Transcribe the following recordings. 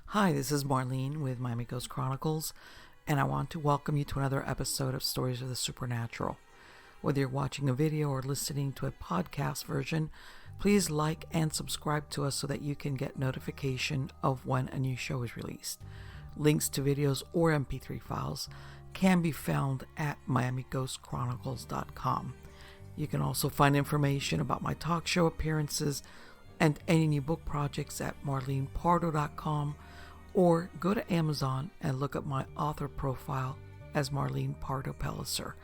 Hi, this is Marlene with Miami Ghost Chronicles, and I want to welcome you to another episode of Stories of the Supernatural. Whether you're watching a video or listening to a podcast version, please like and subscribe to us so that you can get notification of when a new show is released. Links to videos or MP3 files can be found at miamighostchronicles.com. You can also find information about my talk show appearances and any new book projects at marlenepardo.com, or go to Amazon and look up my author profile as Marlene Pardo Pellicer.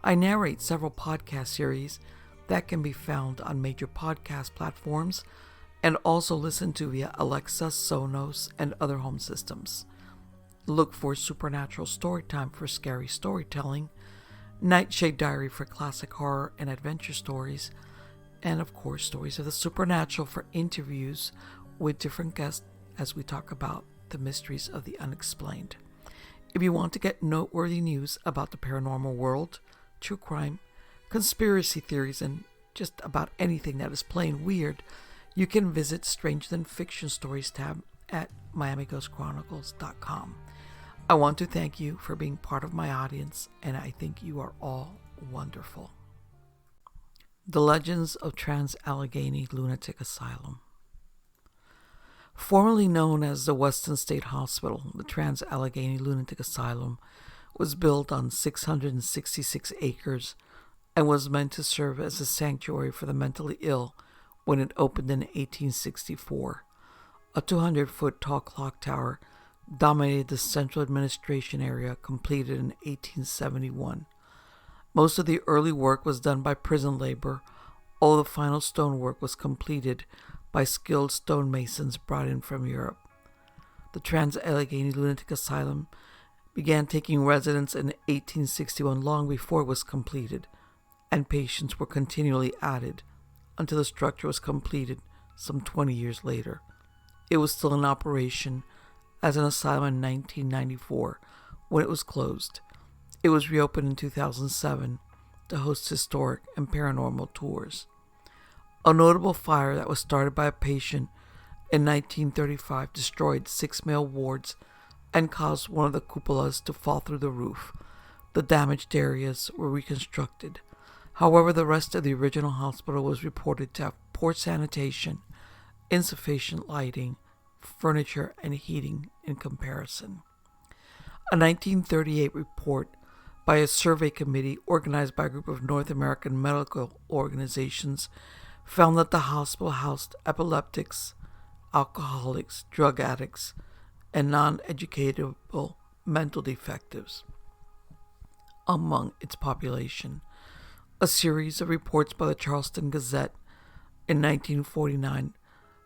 I narrate several podcast series that can be found on major podcast platforms and also listened to via Alexa, Sonos, and other home systems. Look for Supernatural Storytime for scary storytelling, Nightshade Diary for classic horror and adventure stories, and of course Stories of the Supernatural for interviews with different guests as we talk about the mysteries of the unexplained. If you want to get noteworthy news about the paranormal world, true crime, conspiracy theories, and just about anything that is plain weird, you can visit Stranger Than Fiction Stories tab at miamighostchronicles.com. I want to thank you for being part of my audience, and I think you are all wonderful. The Legends of Trans-Allegheny Lunatic Asylum. Formerly known as the Weston State Hospital, the Trans-Allegheny Lunatic Asylum was built on 666 acres and was meant to serve as a sanctuary for the mentally ill when it opened in 1864. A 200-foot tall clock tower dominated the central administration area, completed in 1871. Most of the early work was done by prison labor, although the final stonework was completed by skilled stonemasons brought in from Europe. The Trans-Allegheny Lunatic Asylum began taking residents in 1861, long before it was completed, and patients were continually added until the structure was completed some 20 years later. It was still in operation as an asylum in 1994 when it was closed. It was reopened in 2007 to host historic and paranormal tours. A notable fire that was started by a patient in 1935 destroyed 6 male wards and caused one of the cupolas to fall through the roof. The damaged areas were reconstructed. However, the rest of the original hospital was reported to have poor sanitation, insufficient lighting, furniture, and heating in comparison. A 1938 report by a survey committee organized by a group of North American medical organizations found that the hospital housed epileptics, alcoholics, drug addicts, and non-educatable mental defectives among its population. A series of reports by the Charleston Gazette in 1949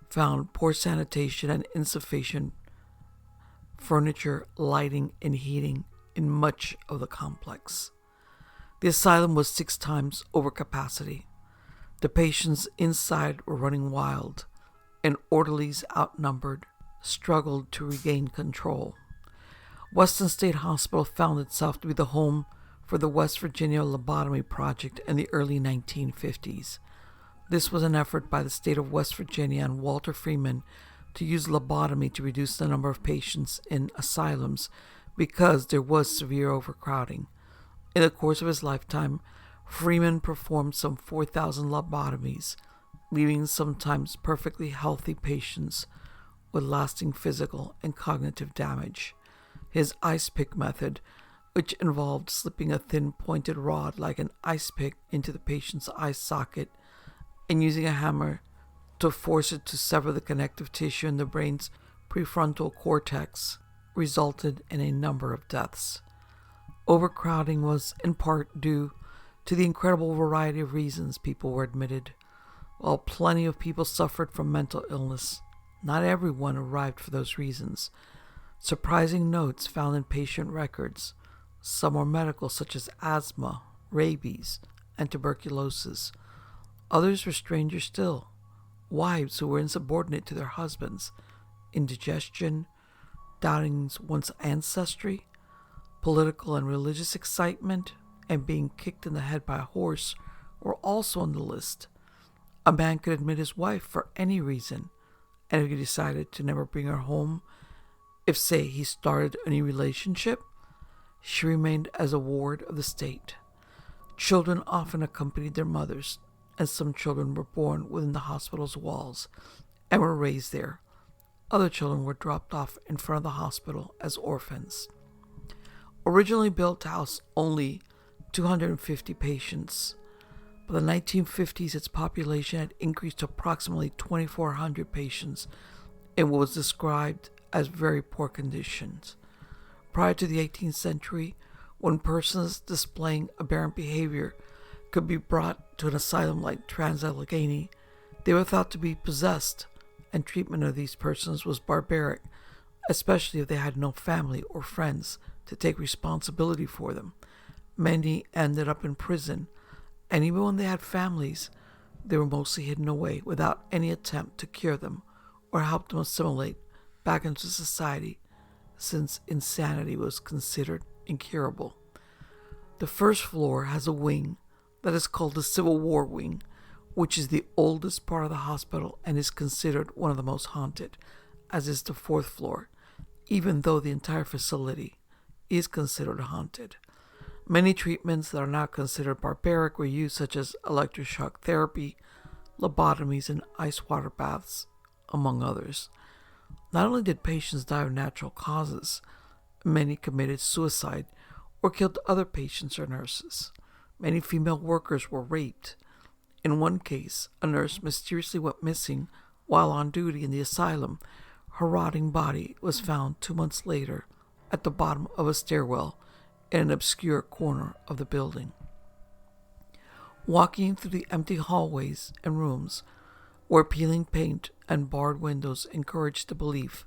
found poor sanitation and insufficient furniture, lighting, and heating in much of the complex. The asylum was 6 times over capacity. The patients inside were running wild, and orderlies, outnumbered, struggled to regain control. Weston State Hospital found itself to be the home for the West Virginia lobotomy project in the early 1950s. This was an effort by the state of West Virginia and Walter Freeman to use lobotomy to reduce the number of patients in asylums because there was severe overcrowding. In the course of his lifetime, Freeman performed some 4,000 lobotomies, leaving sometimes perfectly healthy patients with lasting physical and cognitive damage. His ice pick method, which involved slipping a thin pointed rod like an ice pick into the patient's eye socket and using a hammer to force it to sever the connective tissue in the brain's prefrontal cortex, resulted in a number of deaths. Overcrowding was in part due to the incredible variety of reasons people were admitted. While plenty of people suffered from mental illness, not everyone arrived for those reasons. Surprising notes found in patient records. Some were medical, such as asthma, rabies, and tuberculosis. Others were stranger still, wives who were insubordinate to their husbands, indigestion, doubting one's ancestry, political and religious excitement, and being kicked in the head by a horse were also on the list. A man could admit his wife for any reason, and if he decided to never bring her home, If, say, he started a new relationship, she remained as a ward of the state. Children often accompanied their mothers, and some children were born within the hospital's walls and were raised there. Other children were dropped off in front of the hospital as orphans. Originally built to house only 250 patients, by the 1950s its population had increased to approximately 2,400 patients in what was described as very poor conditions. Prior to the 18th century, when persons displaying aberrant behavior could be brought to an asylum like Trans-Allegheny, they were thought to be possessed, and treatment of these persons was barbaric, especially if they had no family or friends to take responsibility for them. Many ended up in prison, and even when they had families, they were mostly hidden away without any attempt to cure them or help them assimilate back into society, since insanity was considered incurable. The first floor has a wing that is called the Civil War Wing, which is the oldest part of the hospital and is considered one of the most haunted, as is the fourth floor, even though the entire facility is considered haunted. Many treatments that are now considered barbaric were used, such as electroshock therapy, lobotomies, and ice water baths, among others. Not only did patients die of natural causes, many committed suicide or killed other patients or nurses. Many female workers were raped. In one case, a nurse mysteriously went missing while on duty in the asylum. Her rotting body was found 2 months later at the bottom of a stairwell in an obscure corner of the building. Walking through the empty hallways and rooms where peeling paint and barred windows encouraged the belief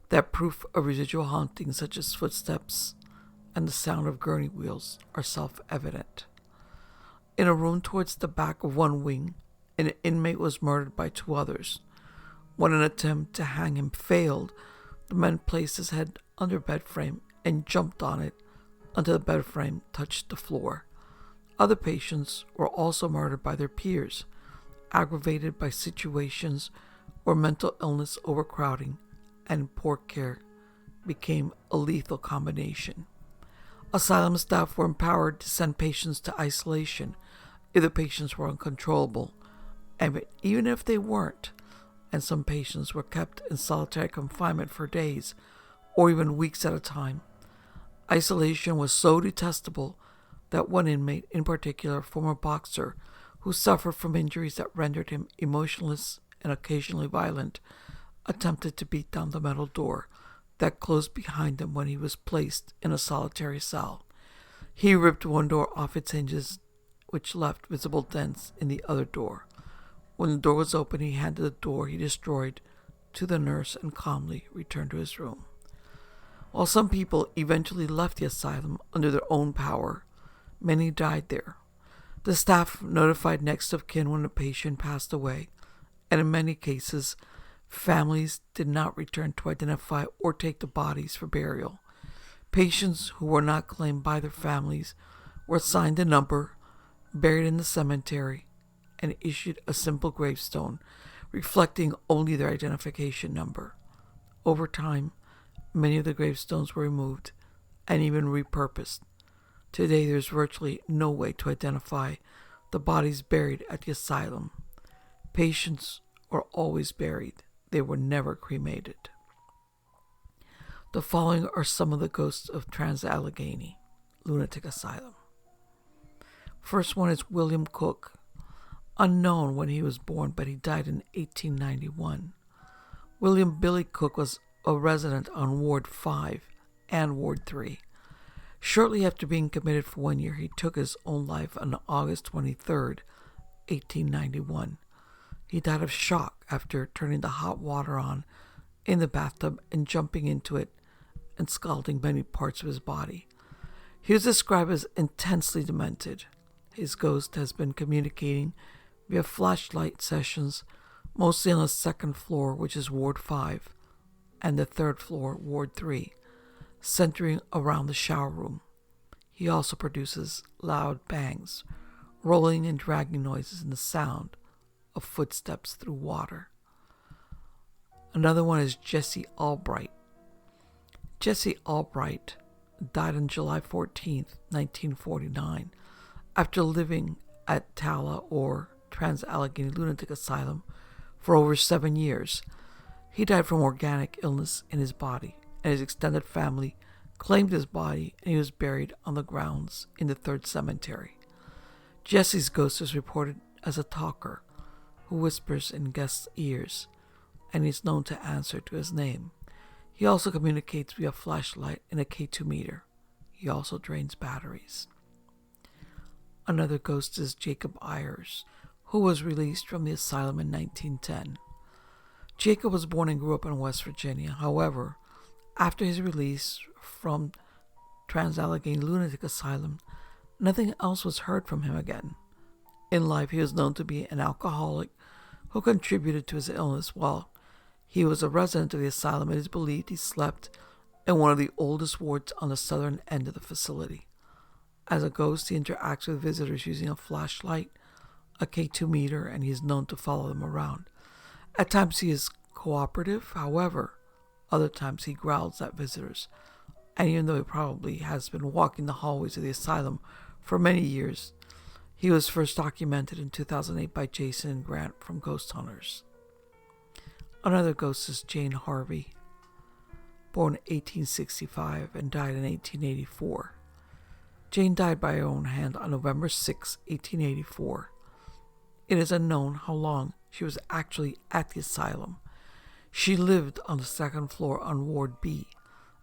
that proof of residual haunting, such as footsteps and the sound of gurney wheels, are self-evident. In a room towards the back of one wing, an inmate was murdered by 2 others. When an attempt to hang him failed, the men placed his head under a bed frame and jumped on it until the bed frame touched the floor. Other patients were also murdered by their peers, aggravated by situations where mental illness, overcrowding, and poor care became a lethal combination. Asylum staff were empowered to send patients to isolation if the patients were uncontrollable, and even if they weren't, and some patients were kept in solitary confinement for days or even weeks at a time. Isolation was so detestable that one inmate, in particular a former boxer who suffered from injuries that rendered him emotionless and occasionally violent, attempted to beat down the metal door that closed behind him when he was placed in a solitary cell. He ripped one door off its hinges, which left visible dents in the other door. When the door was open, he handed the door he destroyed to the nurse and calmly returned to his room. While some people eventually left the asylum under their own power, many died there. The staff notified next of kin when a patient passed away, and in many cases, families did not return to identify or take the bodies for burial. Patients who were not claimed by their families were assigned a number, buried in the cemetery, and issued a simple gravestone reflecting only their identification number. Over time, many of the gravestones were removed and even repurposed. Today, there's virtually no way to identify the bodies buried at the asylum. Patients were always buried. They were never cremated. The following are some of the ghosts of Trans-Allegheny Lunatic Asylum. First one is William Cook. Unknown when he was born, but he died in 1891. William Billy Cook was a resident on Ward 5 and Ward 3. Shortly after being committed for 1 year, he took his own life on August 23rd, 1891. He died of shock after turning the hot water on in the bathtub and jumping into it and scalding many parts of his body. He was described as intensely demented. His ghost has been communicating via flashlight sessions, mostly on the second floor, which is Ward 5, and the third floor, Ward 3, centering around the shower room. He also produces loud bangs, rolling and dragging noises, and the sound of footsteps through water. Another one is Jesse Albright. Jesse Albright died on July 14th, 1949, after living at TALA, or Trans-Allegheny Lunatic Asylum, for over 7 years. He died from organic illness in his body, and his extended family claimed his body, and he was buried on the grounds in the 3rd cemetery. Jesse's ghost is reported as a talker who whispers in guests' ears, and is known to answer to his name. He also communicates via flashlight and a K2 meter. He also drains batteries. Another ghost is Jacob Ayers, who was released from the asylum in 1910. Jacob was born and grew up in West Virginia. However, after his release from Trans-Allegheny Lunatic Asylum, nothing else was heard from him again. In life, he was known to be an alcoholic who contributed to his illness. While he was a resident of the asylum, it is believed he slept in one of the oldest wards on the southern end of the facility. As a ghost, he interacts with visitors using a flashlight, a K2 meter, and he is known to follow them around. At times he is cooperative, however, other times he growls at visitors. And even though he probably has been walking the hallways of the asylum for many years, he was first documented in 2008 by Jason and Grant from Ghost Hunters. Another ghost is Jane Harvey, born in 1865 and died in 1884. Jane died by her own hand on November 6, 1884. It is unknown how long she was actually at the asylum. She lived on the 2nd floor on Ward B.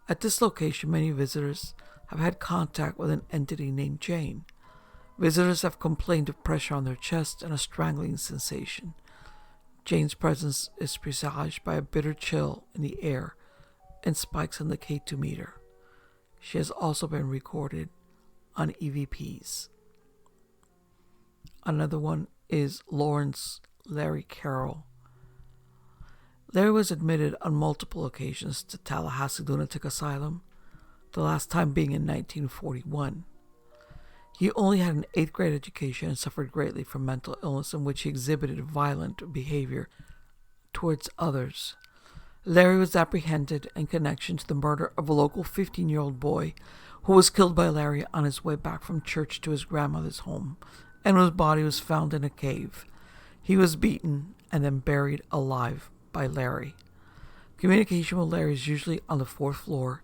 At this location, many visitors have had contact with an entity named Jane. Visitors have complained of pressure on their chest and a strangling sensation. Jane's presence is presaged by a bitter chill in the air and spikes on the K2 meter. She has also been recorded on EVPs. Another one is Lawrence Larry Carroll. Larry was admitted on multiple occasions to Tallahassee Lunatic Asylum, the last time being in 1941. He only had an 8th grade education and suffered greatly from mental illness in which he exhibited violent behavior towards others. Larry was apprehended in connection to the murder of a local 15-year-old boy who was killed by Larry on his way back from church to his grandmother's home, and whose body was found in a cave. He was beaten and then buried alive by Larry. Communication with Larry is usually on the 4th floor,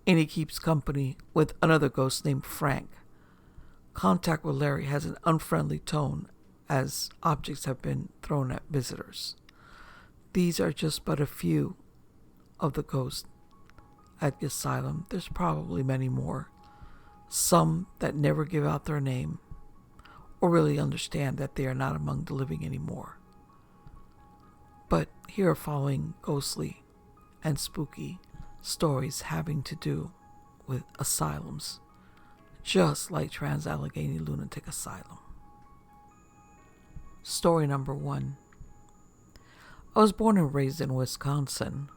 and he keeps company with another ghost named Frank. Contact with Larry has an unfriendly tone, as objects have been thrown at visitors. These are just but a few of the ghosts at the asylum. There's probably many more. Some that never give out their name or really understand that they are not among the living anymore. But here are following ghostly and spooky stories having to do with asylums, just like Trans-Allegheny Lunatic Asylum. Story number 1. I was born and raised in Wisconsin.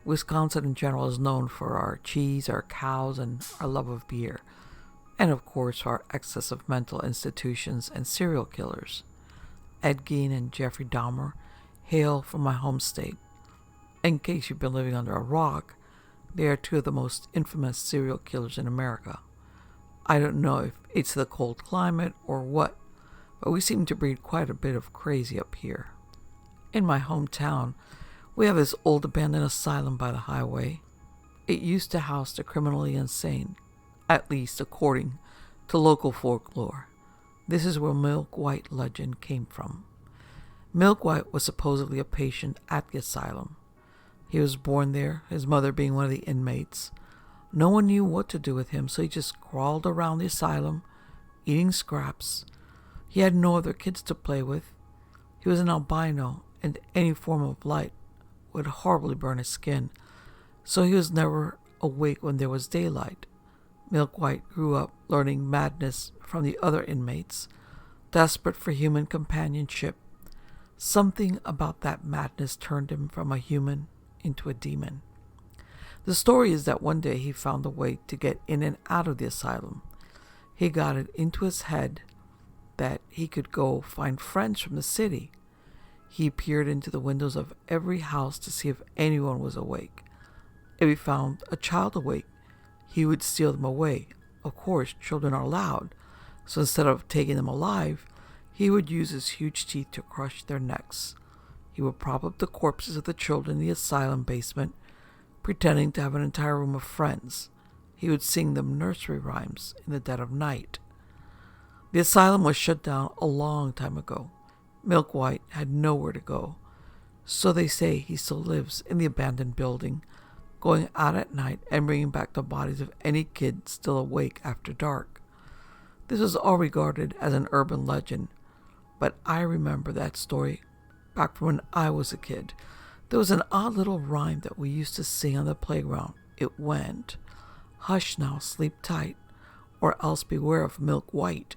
Wisconsin in general is known for our cheese, our cows, and our love of beer, and of course for our excess of mental institutions and serial killers. Ed Gein and Jeffrey Dahmer hail from my home state. In case you've been living under a rock, they are 2 of the most infamous serial killers in America. I don't know if it's the cold climate or what, but we seem to breed quite a bit of crazy up here. In my hometown, we have this old abandoned asylum by the highway. It used to house the criminally insane, at least according to local folklore. This is where Milk White legend came from. Milk White was supposedly a patient at the asylum. He was born there, his mother being one of the inmates. No one knew what to do with him, so he just crawled around the asylum, eating scraps. He had no other kids to play with. He was an albino, and any form of light would horribly burn his skin, so he was never awake when there was daylight. Milk White grew up learning madness from the other inmates, desperate for human companionship. Something about that madness turned him from a human into a demon. The story is that one day he found a way to get in and out of the asylum. He got it into his head that he could go find friends from the city. He peered into the windows of every house to see if anyone was awake. If he found a child awake, he would steal them away. Of course, children are loud, so instead of taking them alive, he would use his huge teeth to crush their necks. He would prop up the corpses of the children in the asylum basement, pretending to have an entire room of friends. He would sing them nursery rhymes in the dead of night. The asylum was shut down a long time ago. Milk White had nowhere to go, so they say he still lives in the abandoned building, going out at night and bringing back the bodies of any kid still awake after dark. This was all regarded as an urban legend, but I remember that story back from when I was a kid. There was an odd little rhyme that we used to sing on the playground. It went, "Hush now, sleep tight, or else beware of Milk White.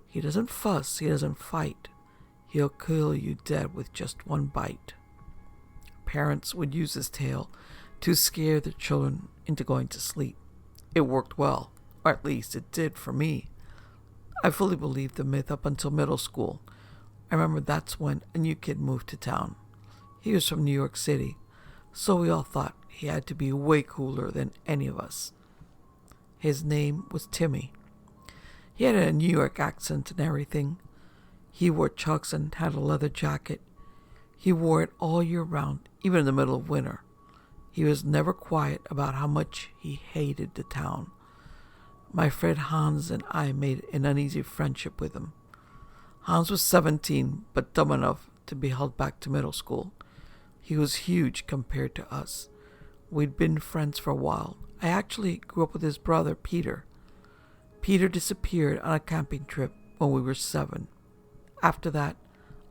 He doesn't fuss, he doesn't fight. He'll kill you dead with just one bite." Parents would use this tale to scare their children into going to sleep. It worked well, or at least it did for me. I fully believed the myth up until middle school. I remember that's when a new kid moved to town. He was from New York City, so we all thought he had to be way cooler than any of us. His name was Timmy. He had a New York accent and everything. He wore chucks and had a leather jacket. He wore it all year round, even in the middle of winter. He was never quiet about how much he hated the town. My friend Hans and I made an uneasy friendship with him. Hans was 17, but dumb enough to be held back to middle school. He was huge compared to us. We'd been friends for a while. I actually grew up with his brother, Peter. Peter disappeared on a camping trip when we were 7. After that,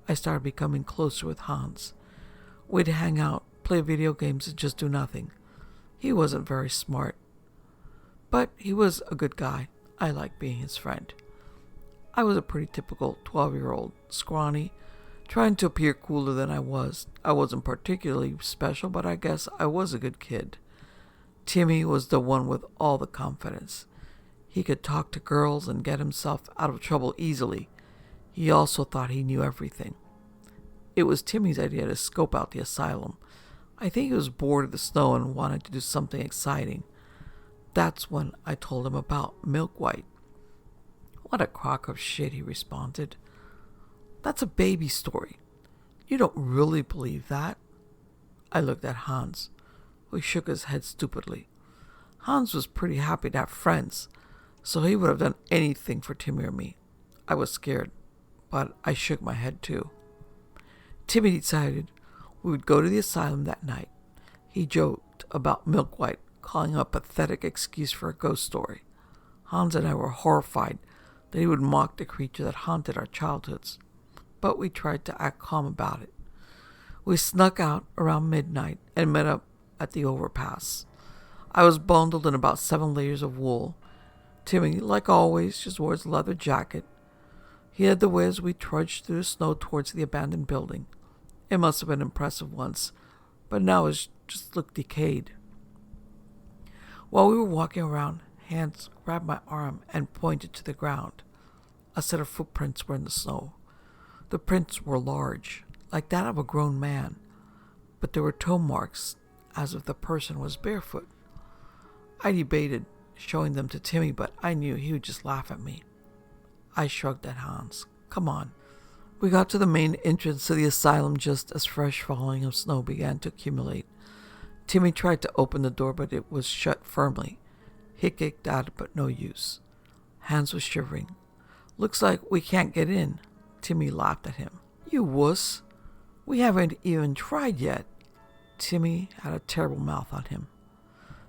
I started becoming closer with Hans. We'd hang out, play video games, and just do nothing. He wasn't very smart, but he was a good guy. I liked being his friend. I was a pretty typical 12-year-old, scrawny, trying to appear cooler than I was. I wasn't particularly special, but I guess I was a good kid. Timmy was the one with all the confidence. He could talk to girls and get himself out of trouble easily. He also thought he knew everything. It was Timmy's idea to scope out the asylum. I think he was bored of the snow and wanted to do something exciting. That's when I told him about Milk White. "What a crock of shit," he responded. "That's a baby story. You don't really believe that?" I looked at Hans, who shook his head stupidly. Hans was pretty happy to have friends, so he would have done anything for Timmy or me. I was scared, but I shook my head too. Timmy decided we would go to the asylum that night. He joked about Milk White calling a pathetic excuse for a ghost story. Hans and I were horrified that he would mock the creature that haunted our childhoods, but we tried to act calm about it. We snuck out around midnight and met up at the overpass. I was bundled in about 7 layers of wool. Timmy, like always, just wore his leather jacket. He led the way as we trudged through the snow towards the abandoned building. It must have been impressive once, but now it just looked decayed. While we were walking around, Hans grabbed my arm and pointed to the ground. A set of footprints were in the snow. The prints were large, like that of a grown man, but there were toe marks as if the person was barefoot. I debated showing them to Timmy, but I knew he would just laugh at me. I shrugged at Hans. "Come on." We got to the main entrance to the asylum just as fresh falling of snow began to accumulate. Timmy tried to open the door, but it was shut firmly. He kicked at it, but no use. Hans was shivering. "Looks like we can't get in." Timmy laughed at him. "You wuss. We haven't even tried yet." Timmy had a terrible mouth on him.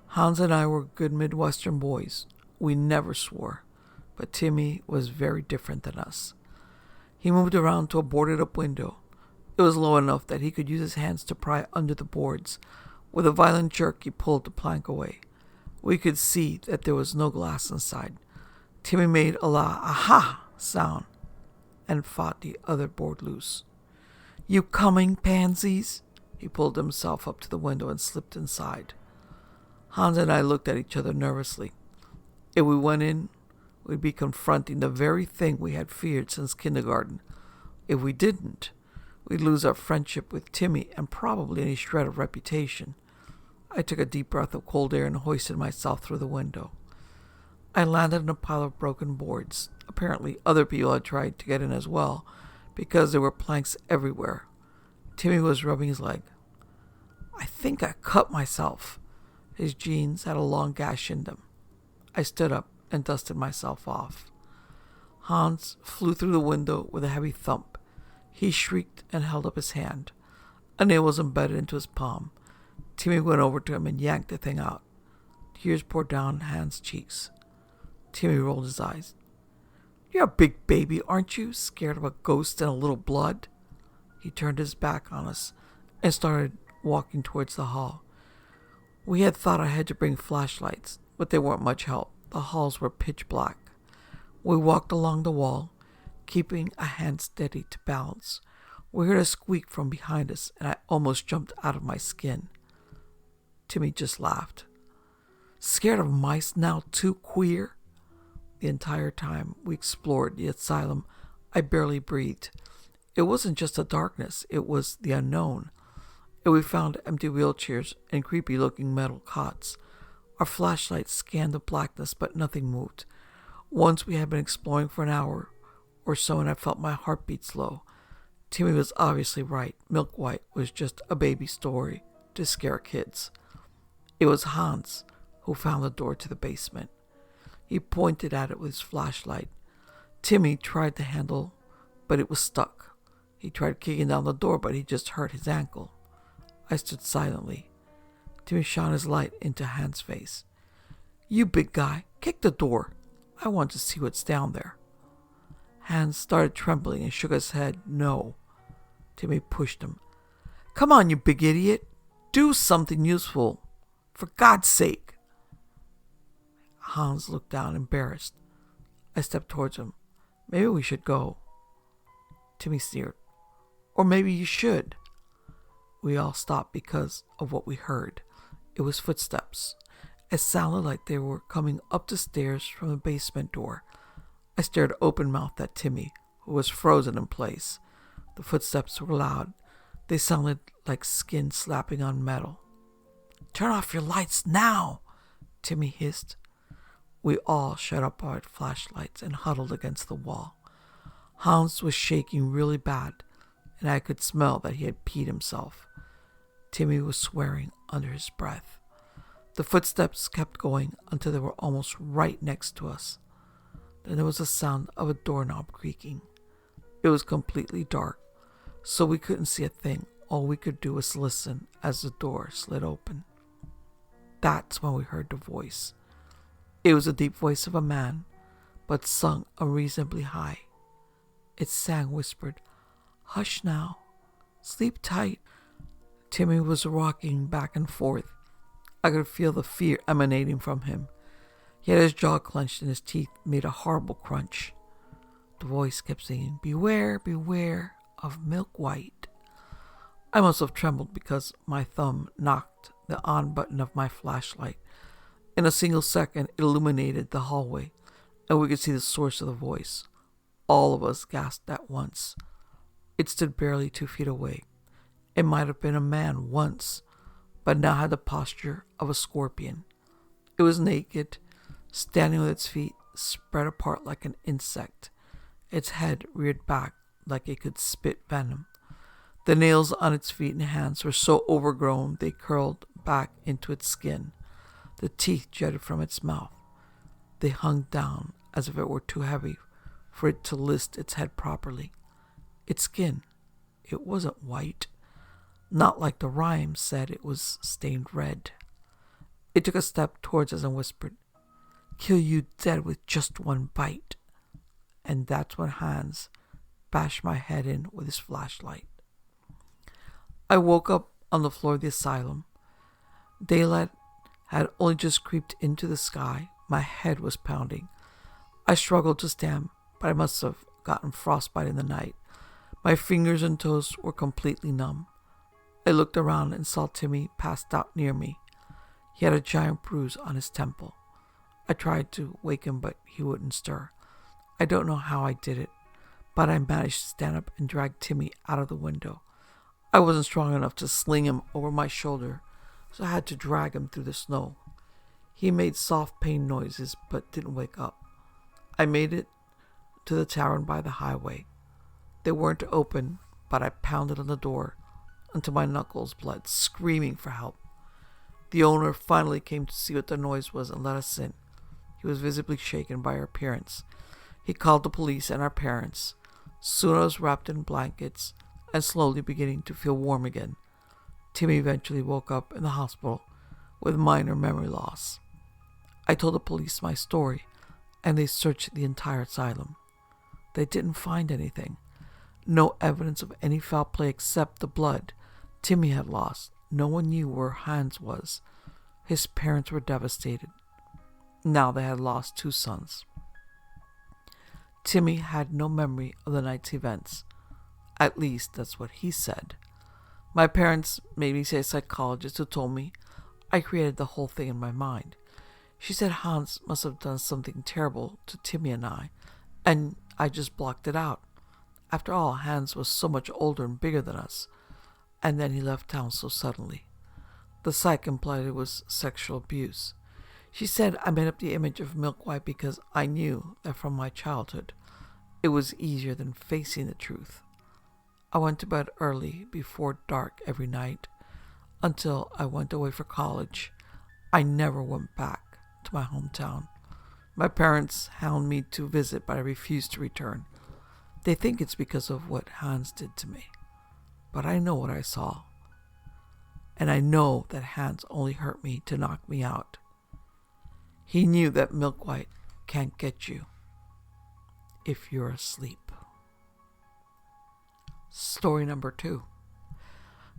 Hans and I were good Midwestern boys. We never swore, but Timmy was very different than us. He moved around to a boarded-up window. It was low enough that he could use his hands to pry under the boards. With a violent jerk, he pulled the plank away. We could see that there was no glass inside. Timmy made a la aha sound and fought the other board loose. "You coming, pansies?" He pulled himself up to the window and slipped inside. Hans and I looked at each other nervously. If we went in, we'd be confronting the very thing we had feared since kindergarten. If we didn't, we'd lose our friendship with Timmy and probably any shred of reputation. I took a deep breath of cold air and hoisted myself through the window. I landed in a pile of broken boards. Apparently, other people had tried to get in as well, because there were planks everywhere. Timmy was rubbing his leg. I think I cut myself. His jeans had a long gash in them. I stood up and dusted myself off. Hans flew through the window with a heavy thump. He shrieked and held up his hand. A nail was embedded into his palm. Timmy went over to him and yanked the thing out. Tears poured down Hans' cheeks. Timmy rolled his eyes. You're a big baby, aren't you? Scared of a ghost and a little blood? He turned his back on us and started walking towards the hall. We had thought I had to bring flashlights, but they weren't much help. The halls were pitch black. We walked along the wall, keeping a hand steady to balance. We heard a squeak from behind us, and I almost jumped out of my skin. Timmy just laughed. Scared of mice now too, queer? The entire time we explored the asylum, I barely breathed. It wasn't just the darkness, it was the unknown. And we found empty wheelchairs and creepy-looking metal cots. Our flashlights scanned the blackness, but nothing moved. Once we had been exploring for an hour or so, and I felt my heartbeat slow. Timmy was obviously right. Milk White was just a baby story to scare kids. It was Hans who found the door to the basement. He pointed at it with his flashlight. Timmy tried the handle, but it was stuck. He tried kicking down the door, but he just hurt his ankle. I stood silently. Timmy shone his light into Hans' face. You big guy, kick the door. I want to see what's down there. Hans started trembling and shook his head no. Timmy pushed him. Come on, you big idiot. Do something useful. For God's sake. Hans looked down, embarrassed. I stepped towards him. Maybe we should go. Timmy sneered. Or maybe you should. We all stopped because of what we heard. It was footsteps. It sounded like they were coming up the stairs from the basement door. I stared open-mouthed at Timmy, who was frozen in place. The footsteps were loud. They sounded like skin slapping on metal. Turn off your lights now, Timmy hissed. We all shut up our flashlights and huddled against the wall. Hans was shaking really bad, and I could smell that he had peed himself. Timmy was swearing under his breath. The footsteps kept going until they were almost right next to us. Then there was a sound of a doorknob creaking. It was completely dark, so we couldn't see a thing. All we could do was listen as the door slid open. That's when we heard the voice. It was the deep voice of a man, but sung unreasonably high. It sang whispered, Hush now, sleep tight. Timmy was rocking back and forth. I could feel the fear emanating from him. He had his jaw clenched and his teeth made a horrible crunch. The voice kept singing, Beware, beware of Milk White. I must have trembled because my thumb knocked the on button of my flashlight. In a single second, it illuminated the hallway, and we could see the source of the voice. All of us gasped at once. It stood barely 2 feet away. It might have been a man once, but now had the posture of a scorpion. It was naked, standing with its feet spread apart like an insect. Its head reared back like it could spit venom. The nails on its feet and hands were so overgrown they curled back into its skin. The teeth jutted from its mouth. They hung down as if it were too heavy for it to lift its head properly. Its skin, it wasn't white. Not like the rhyme said it was stained red. It took a step towards us and whispered, Kill you dead with just one bite. And that's when Hans bashed my head in with his flashlight. I woke up on the floor of the asylum. Daylight had only just creeped into the sky. My head was pounding. I struggled to stand, but I must have gotten frostbite in the night. My fingers and toes were completely numb. I looked around and saw Timmy passed out near me. He had a giant bruise on his temple. I tried to wake him, but he wouldn't stir. I don't know how I did it, but I managed to stand up and drag Timmy out of the window. I wasn't strong enough to sling him over my shoulder, so I had to drag him through the snow. He made soft pain noises but didn't wake up. I made it to the tavern by the highway. They weren't open, but I pounded on the door until my knuckles bled, screaming for help. The owner finally came to see what the noise was and let us in. He was visibly shaken by our appearance. He called the police and our parents. Soon I was wrapped in blankets and slowly beginning to feel warm again. Timmy eventually woke up in the hospital with minor memory loss. I told the police my story, and they searched the entire asylum. They didn't find anything. No evidence of any foul play except the blood Timmy had lost. No one knew where Hans was. His parents were devastated. Now they had lost 2 sons. Timmy had no memory of the night's events. At least that's what he said. My parents made me see a psychologist who told me I created the whole thing in my mind. She said Hans must have done something terrible to Timmy and I just blocked it out. After all, Hans was so much older and bigger than us, and then he left town so suddenly. The psych implied it was sexual abuse. She said I made up the image of Milk White because I knew that from my childhood it was easier than facing the truth. I went to bed early before dark every night until I went away for college. I never went back to my hometown. My parents hound me to visit, but I refused to return. They think it's because of what Hans did to me. But I know what I saw. And I know that Hans only hurt me to knock me out. He knew that Milk White can't get you if you're asleep. Story number 2.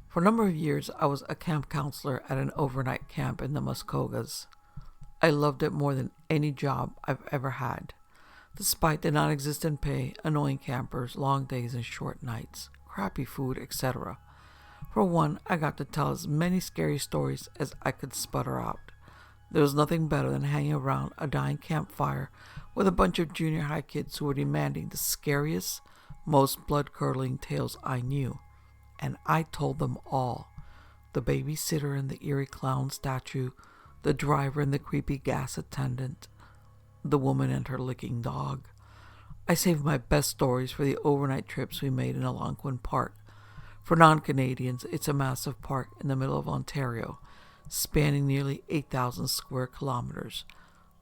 For a number of years, I was a camp counselor at an overnight camp in the Muskogas. I loved it more than any job I've ever had, despite the non-existent pay, annoying campers, long days and short nights, crappy food, etc. For one, I got to tell as many scary stories as I could sputter out. There was nothing better than hanging around a dying campfire with a bunch of junior high kids who were demanding the scariest, most blood-curdling tales I knew, and I told them all. The babysitter and the eerie clown statue, the driver and the creepy gas attendant, the woman and her licking dog. I saved my best stories for the overnight trips we made in Algonquin Park. For non-Canadians, it's a massive park in the middle of Ontario, spanning nearly 8,000 square kilometers,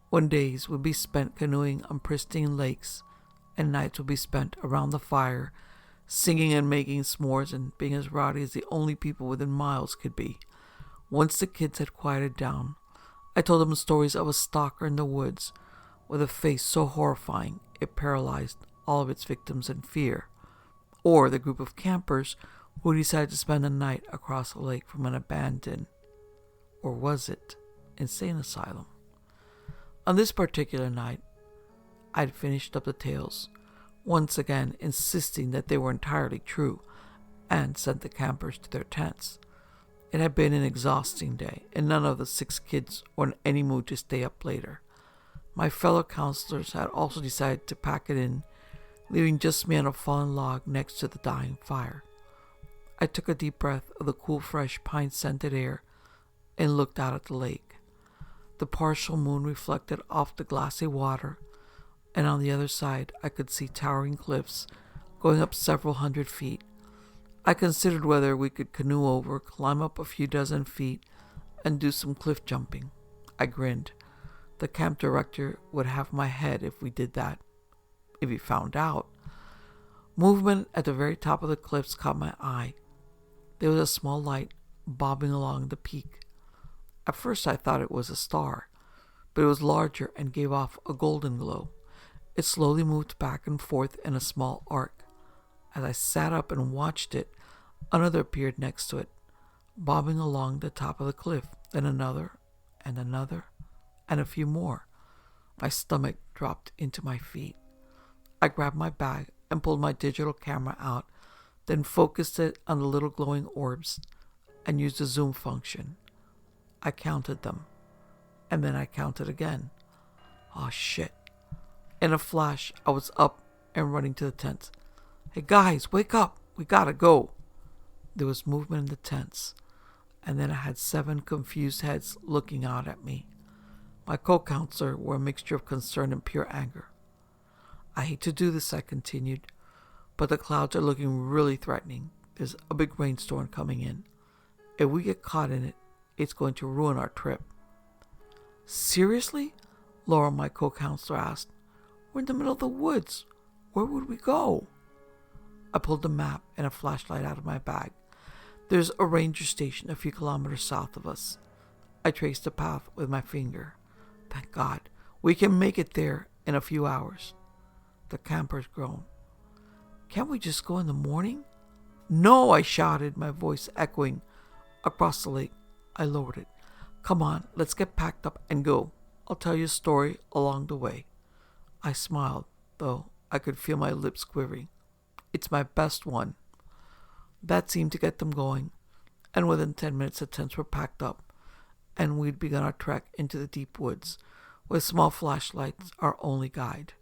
when days would be spent canoeing on pristine lakes, and nights would be spent around the fire, singing and making s'mores and being as rowdy as the only people within miles could be. Once the kids had quieted down, I told them stories of a stalker in the woods with a face so horrifying it paralyzed all of its victims in fear, or the group of campers who decided to spend the night across a lake from an abandoned, or was it, insane asylum. On this particular night, I'd finished up the tales, once again insisting that they were entirely true, and sent the campers to their tents. It had been an exhausting day, and none of the 6 kids were in any mood to stay up later. My fellow counselors had also decided to pack it in, leaving just me on a fallen log next to the dying fire. I took a deep breath of the cool, fresh, pine-scented air and looked out at the lake. The partial moon reflected off the glassy water, and on the other side I could see towering cliffs going up several hundred feet. I considered whether we could canoe over, climb up a few dozen feet, and do some cliff jumping. I grinned. The camp director would have my head if we did that, if he found out. Movement at the very top of the cliffs caught my eye. There was a small light bobbing along the peak. At first I thought it was a star, but it was larger and gave off a golden glow. It slowly moved back and forth in a small arc. As I sat up and watched it, another appeared next to it, bobbing along the top of the cliff, then another, and another, and a few more. My stomach dropped into my feet. I grabbed my bag and pulled my digital camera out, then focused it on the little glowing orbs and used the zoom function. I counted them, and then I counted again. Oh shit. In a flash, I was up and running to the tents. Hey guys, wake up! We gotta go! There was movement in the tents. and then I had 7 confused heads looking out at me. My co-counselor wore a mixture of concern and pure anger. I hate to do this, I continued, but the clouds are looking really threatening. There's a big rainstorm coming in. If we get caught in it, it's going to ruin our trip. Seriously? Laura, my co-counselor, asked. We're in the middle of the woods. Where would we go? I pulled a map and a flashlight out of my bag. There's a ranger station a few kilometers south of us. I traced the path with my finger. Thank God, we can make it there in a few hours. The campers groaned. Can't we just go in the morning? No, I shouted, my voice echoing across the lake. I lowered it. Come on, let's get packed up and go. I'll tell you a story along the way. I smiled, though I could feel my lips quivering. It's my best one. That seemed to get them going, and within 10 minutes the tents were packed up, and we'd begun our trek into the deep woods, with small flashlights our only guide.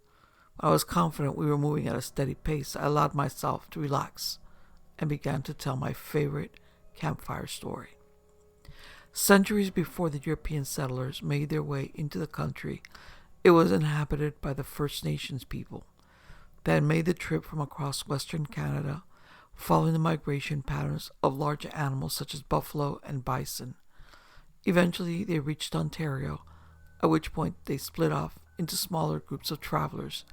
When I was confident we were moving at a steady pace, I allowed myself to relax and began to tell my favorite campfire story. Centuries before the European settlers made their way into the country, it was inhabited by the First Nations people. They had made the trip from across western Canada, following the migration patterns of large animals such as buffalo and bison. Eventually, they reached Ontario, at which point they split off into smaller groups of travelers,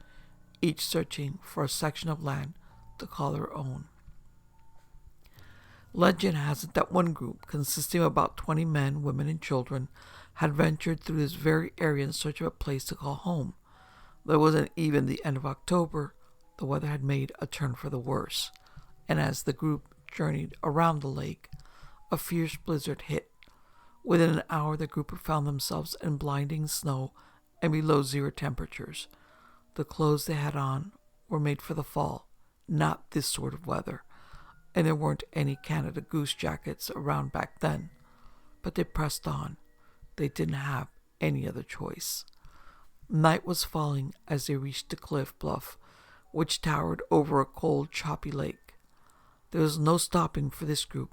each searching for a section of land to call their own. Legend has it that one group, consisting of about 20 men, women, and children, had ventured through this very area in search of a place to call home. Though it wasn't even the end of October, the weather had made a turn for the worse, and as the group journeyed around the lake, a fierce blizzard hit. Within an hour, the group had found themselves in blinding snow and below zero temperatures. The clothes they had on were made for the fall, not this sort of weather, and there weren't any Canada Goose jackets around back then. But they pressed on. They didn't have any other choice. Night was falling as they reached the cliff bluff, which towered over a cold, choppy lake. There was no stopping for this group.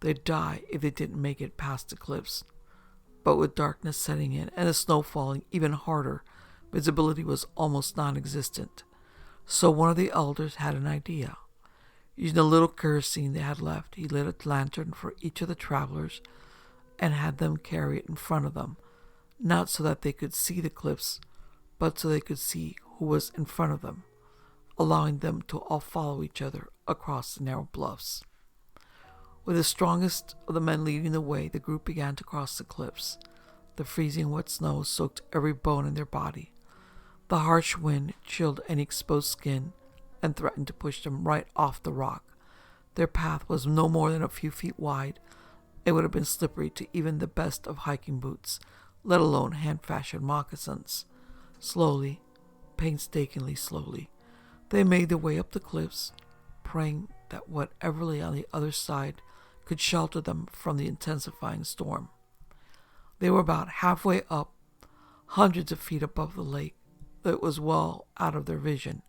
They'd die if they didn't make it past the cliffs. But with darkness setting in and the snow falling even harder, visibility was almost non-existent. So one of the elders had an idea. Using a little kerosene they had left, he lit a lantern for each of the travelers and had them carry it in front of them, not so that they could see the cliffs, but so they could see who was in front of them, allowing them to all follow each other across the narrow bluffs. With the strongest of the men leading the way, the group began to cross the cliffs. The freezing wet snow soaked every bone in their body. The harsh wind chilled any exposed skin and threatened to push them right off the rock. Their path was no more than a few feet wide. It would have been slippery to even the best of hiking boots, let alone hand-fashioned moccasins. Slowly, painstakingly slowly, they made their way up the cliffs, praying that whatever lay on the other side could shelter them from the intensifying storm. They were about halfway up, hundreds of feet above the lake, though it was well out of their vision.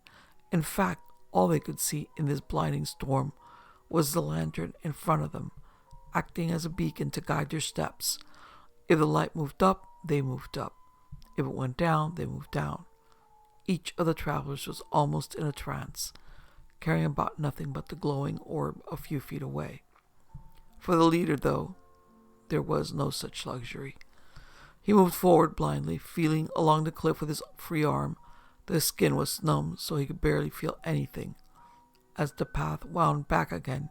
In fact, all they could see in this blinding storm was the lantern in front of them, acting as a beacon to guide their steps. If the light moved up, they moved up. If it went down, they moved down. Each of the travelers was almost in a trance, caring about nothing but the glowing orb a few feet away. For the leader, though, there was no such luxury. He moved forward blindly, feeling along the cliff with his free arm. The skin was numb, so he could barely feel anything. As the path wound back again,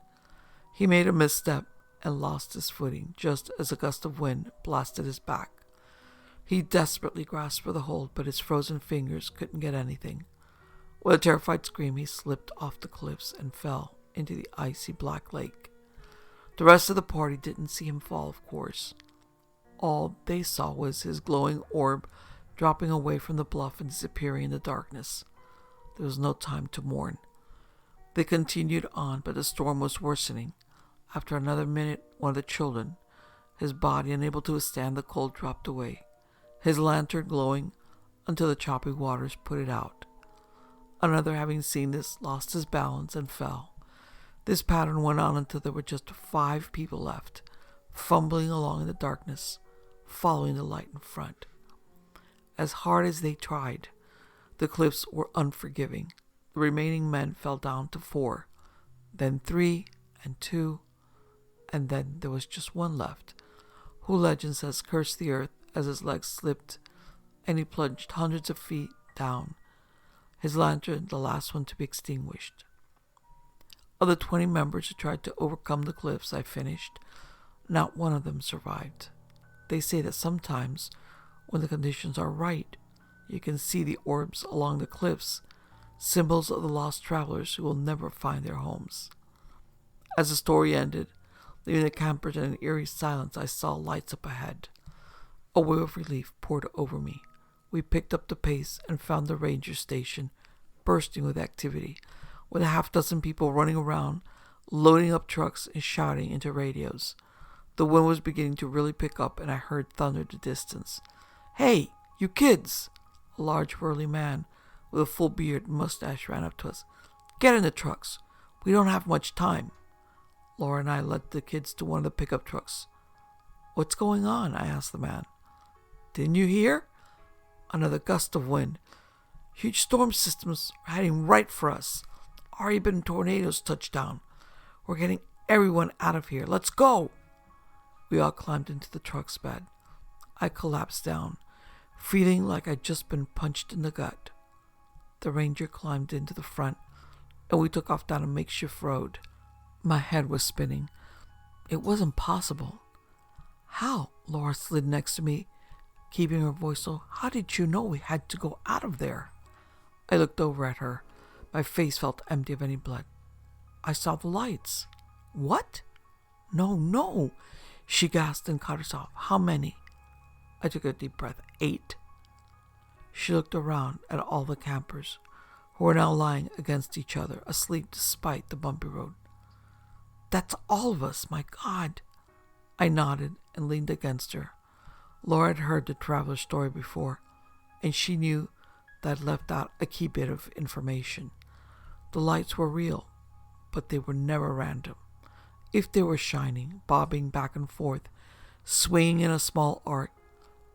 he made a misstep and lost his footing just as a gust of wind blasted his back. He desperately grasped for the hold, but his frozen fingers couldn't get anything. With a terrified scream, he slipped off the cliffs and fell into the icy black lake. The rest of the party didn't see him fall, of course. All they saw was his glowing orb dropping away from the bluff and disappearing in the darkness. There was no time to mourn. They continued on, but the storm was worsening. After another minute, one of the children, his body unable to withstand the cold, dropped away, his lantern glowing until the choppy waters put it out. Another, having seen this, lost his balance and fell. This pattern went on until there were just 5 people left, fumbling along in the darkness, following the light in front. As hard as they tried, the cliffs were unforgiving. The remaining men fell down to 4, then 3 and 2, and then there was just one left, who legend says cursed the earth as his legs slipped and he plunged hundreds of feet down, his lantern the last one to be extinguished. Of the 20 members who tried to overcome the cliffs I finished, not one of them survived. They say that sometimes, when the conditions are right, you can see the orbs along the cliffs, symbols of the lost travelers who will never find their homes. As the story ended, leaving the campers in an eerie silence, I saw lights up ahead. A wave of relief poured over me. We picked up the pace and found the ranger station bursting with activity, with a half-dozen people running around, loading up trucks and shouting into radios. The wind was beginning to really pick up, and I heard thunder in the distance. "Hey, you kids!" A large burly man with a full beard and mustache ran up to us. "Get in the trucks. We don't have much time." Laura and I led the kids to one of the pickup trucks. "What's going on?" I asked the man. "Didn't you hear?" Another gust of wind. "Huge storm systems are heading right for us. Already been tornadoes touched down. We're getting everyone out of here. Let's go!" We all climbed into the truck's bed. I collapsed down, feeling like I'd just been punched in the gut. The ranger climbed into the front, and we took off down a makeshift road. My head was spinning. It wasn't possible. "How?" Laura slid next to me, keeping her voice low. "How did you know we had to go out of there?" I looked over at her. My face felt empty of any blood. "I saw the lights." "What?" No, she gasped and caught herself. "How many?" I took a deep breath. 8. She looked around at all the campers, who were now lying against each other, asleep despite the bumpy road. "That's all of us, my God." I nodded and leaned against her. Laura had heard the traveler's story before, and she knew that I'd left out a key bit of information. The lights were real, but they were never random. If they were shining, bobbing back and forth, swinging in a small arc,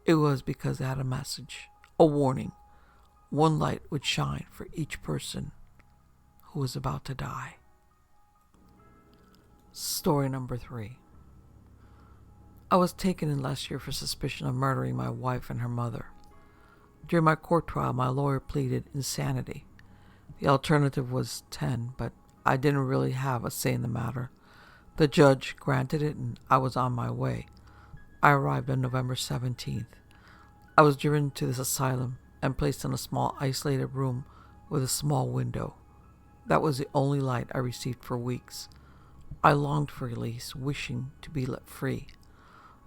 it was because they had a message, a warning. One light would shine for each person who was about to die. Story number 3. I was taken in last year for suspicion of murdering my wife and her mother. During my court trial, my lawyer pleaded insanity. The alternative was 10, but I didn't really have a say in the matter. The judge granted it, and I was on my way. I arrived on November 17th. I was driven to this asylum and placed in a small isolated room with a small window. That was the only light I received for weeks. I longed for release, wishing to be let free.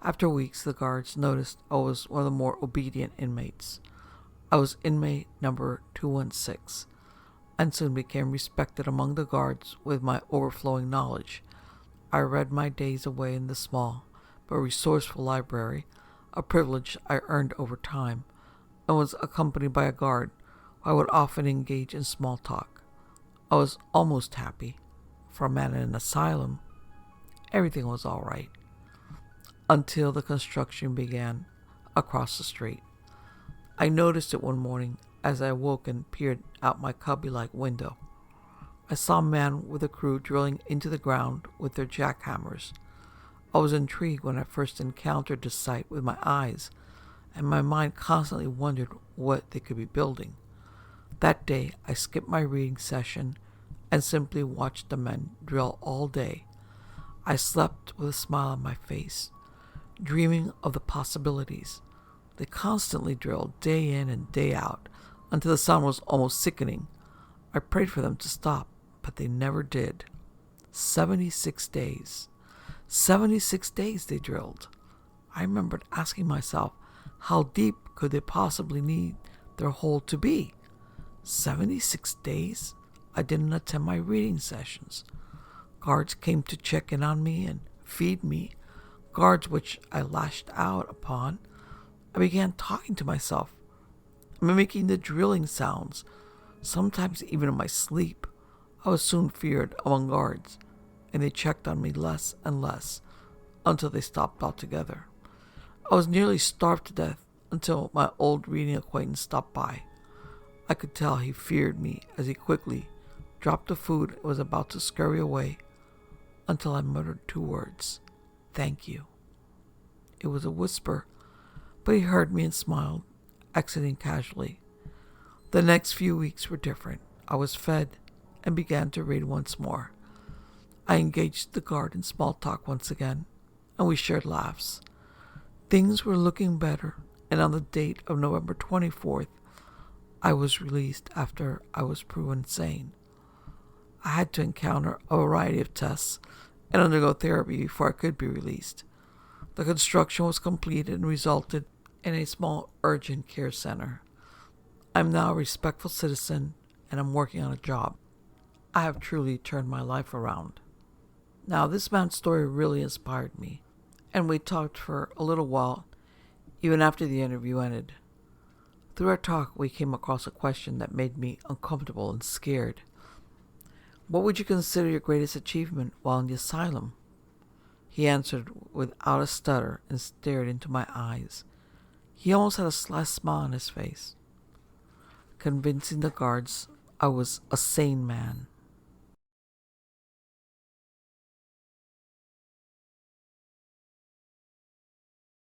After weeks, the guards noticed I was one of the more obedient inmates. I was inmate number 216, and soon became respected among the guards with my overflowing knowledge. I read my days away in the small but resourceful library, a privilege I earned over time, and was accompanied by a guard who I would often engage in small talk. I was almost happy. For a man in an asylum, everything was all right. Until the construction began across the street. I noticed it one morning as I awoke and peered out my cubby-like window. I saw a man with a crew drilling into the ground with their jackhammers. I was intrigued when I first encountered the sight with my eyes, and my mind constantly wondered what they could be building. That day, I skipped my reading session and simply watched the men drill all day. I slept with a smile on my face, dreaming of the possibilities. They constantly drilled day in and day out until the sound was almost sickening. I prayed for them to stop, but they never did. 76 days. 76 days they drilled. I remembered asking myself, how deep could they possibly need their hole to be? 76 days? I didn't attend my reading sessions. Guards came to check in on me and feed me, guards which I lashed out upon. I began talking to myself, mimicking the drilling sounds, sometimes even in my sleep. I was soon feared among guards, and they checked on me less and less. until they stopped altogether. I was nearly starved to death until my old reading acquaintance stopped by. I could tell he feared me as he quickly dropped the food and was about to scurry away until I muttered 2 words, "Thank you." It was a whisper, but he heard me and smiled, exiting casually. The next few weeks were different. I was fed and began to read once more. I engaged the guard in small talk once again, and we shared laughs. Things were looking better, and on the date of November 24th, I was released after I was proven sane. I had to encounter a variety of tests and undergo therapy before I could be released. The construction was completed and resulted in a small urgent care center. I'm now a respectful citizen and I'm working on a job. I have truly turned my life around. Now, this man's story really inspired me, and we talked for a little while, even after the interview ended. Through our talk, we came across a question that made me uncomfortable and scared. What would you consider your greatest achievement while in the asylum? He answered without a stutter and stared into my eyes. He almost had a sly smile on his face. Convincing the guards I was a sane man.